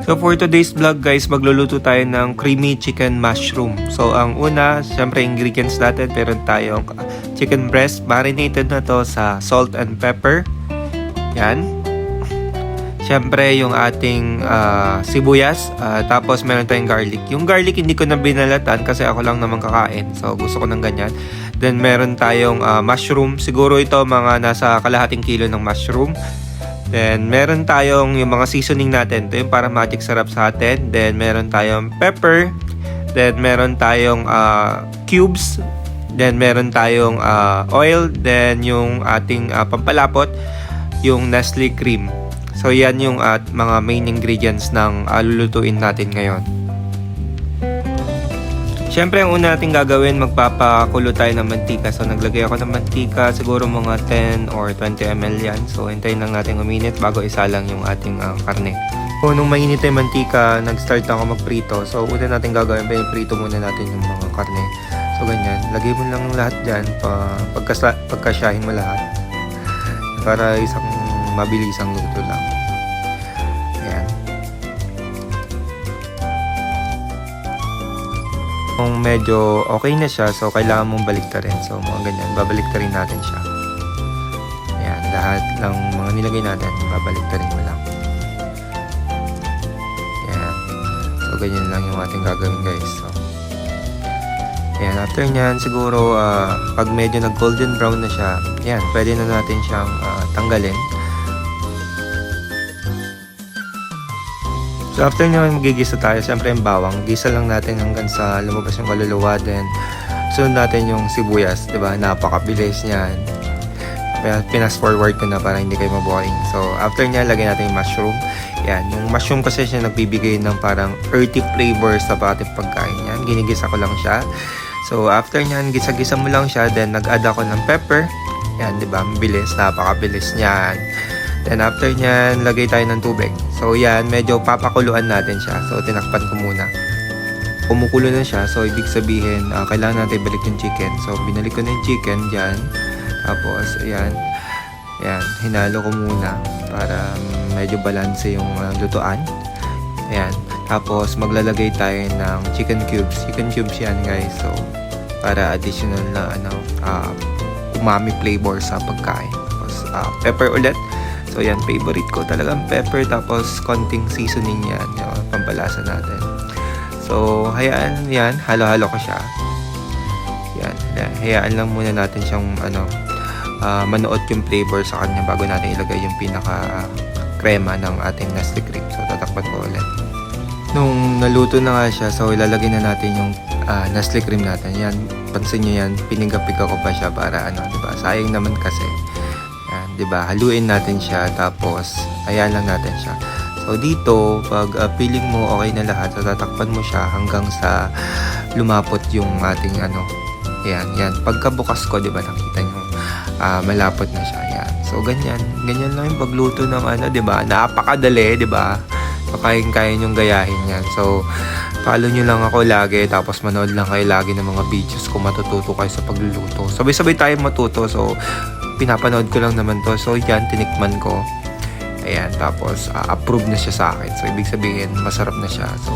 So for today's vlog guys, magluluto tayo ng creamy chicken mushroom. So ang una, syempre ingredients natin, meron tayong chicken breast. Marinated na to sa salt and pepper. Yan. Syempre yung ating sibuyas. Tapos meron tayong garlic. Yung garlic hindi ko na binalatan kasi ako lang naman kakain. So gusto ko ng ganyan. Then meron tayong mushroom. Siguro ito mga nasa kalahating kilo ng mushroom. Then, meron tayong yung mga seasoning natin. Ito yung para magic sarap sa atin. Then, meron tayong pepper. Then, meron tayong cubes. Then, meron tayong oil. Then, yung ating pampalapot, yung Nestle cream. So, yan yung mga main ingredients ng lulutuin natin ngayon. Siyempre, ang una natin gagawin, magpapakulo tayo ng mantika. So, naglagay ako ng mantika, siguro mga 10 or 20 ml yan. So, hintayin lang natin uminit bago isalang yung ating karne. So, nung mainit yung mantika, nag-start ako magprito. So, una natin gagawin, prito muna natin yung mga karne. So, ganyan. Lagay mo lang lahat dyan, pagkasyahin mo lahat. Para isang mabilisang luto lang. Ayan. Kung medyo okay na siya, so kailangan mong baliktarin. So mga ganyan, babaliktarin natin siya. Ayan, lahat ng mga nilagay natin, babaliktarin mo lang. Ayan. So ganyan lang yung ating gagawin guys. So, ayan, after nyan, siguro pag medyo nag golden brown na siya, ayan, pwede na natin siyang tanggalin. So after nyo magigisa tayo, siyempre yung bawang, gisa lang natin hanggang sa lumabas yung kaluluwa. Then sunod natin yung sibuyas, diba? Napakabilis niyan. Kaya pinas forward ko na para hindi kayo maboring. So after nya, lagay natin yung mushroom. Yan, yung mushroom kasi siya nagbibigay ng parang earthy flavor sa ating pagkain. Yan, ginigisa ko lang siya. So after nyan, gisa-gisa mo lang siya. Then nag-add ako ng pepper. Yan, diba? Mabilis, napakabilis niyan. Then after nyan, lagay tayo ng tubig. So yan, medyo papakuluan natin siya. So tinakpan ko muna. Kumukulo na siya. So ibig sabihin, kailangan natin balik yung chicken. So binalik ko na yung chicken dyan. Tapos ayan. Ayan, hinalo ko muna para medyo balanse yung lutuan. Ayan. Tapos maglalagay tayo ng chicken cubes. Chicken cubes yan guys. So para additional na umami flavor sa pagkain. Tapos pepper ulit. So yan, favorite ko talagang pepper, tapos konting seasoning yan, yung pampalasa natin. So hayaan yan, halo-halo ko siya. Yan, hayaan lang muna natin siyang manuot yung flavor sa kanya bago natin ilagay yung pinaka krema ng ating Nestle cream. So tatakpan ko ulit. Nung naluto na nga siya, so ilalagay na natin yung Nestle cream natin. Yan, pansin nyo yan, pinigapiga ko pa siya para diba? Sayang naman kasi. Diba, haluin natin siya, tapos ayan lang natin siya. So dito, pag feeling mo okay na lahat, so tatakpan mo siya hanggang sa lumapot yung ating yan. Pagkabukas ko, diba, nakita nyo, malapot na siya. Yan. So ganyan lang yung pagluto ng diba, napakadali, diba? So kaya nyong gayahin yan. So follow nyo lang ako lagi, tapos manood lang kayo lagi ng mga videos ko, matututo kayo sa pagluluto. Sabay-sabay tayo matuto. So pinapanood ko lang naman to. So yan, tinikman ko. Ayan, tapos approve na siya sa akin. So ibig sabihin, masarap na siya. So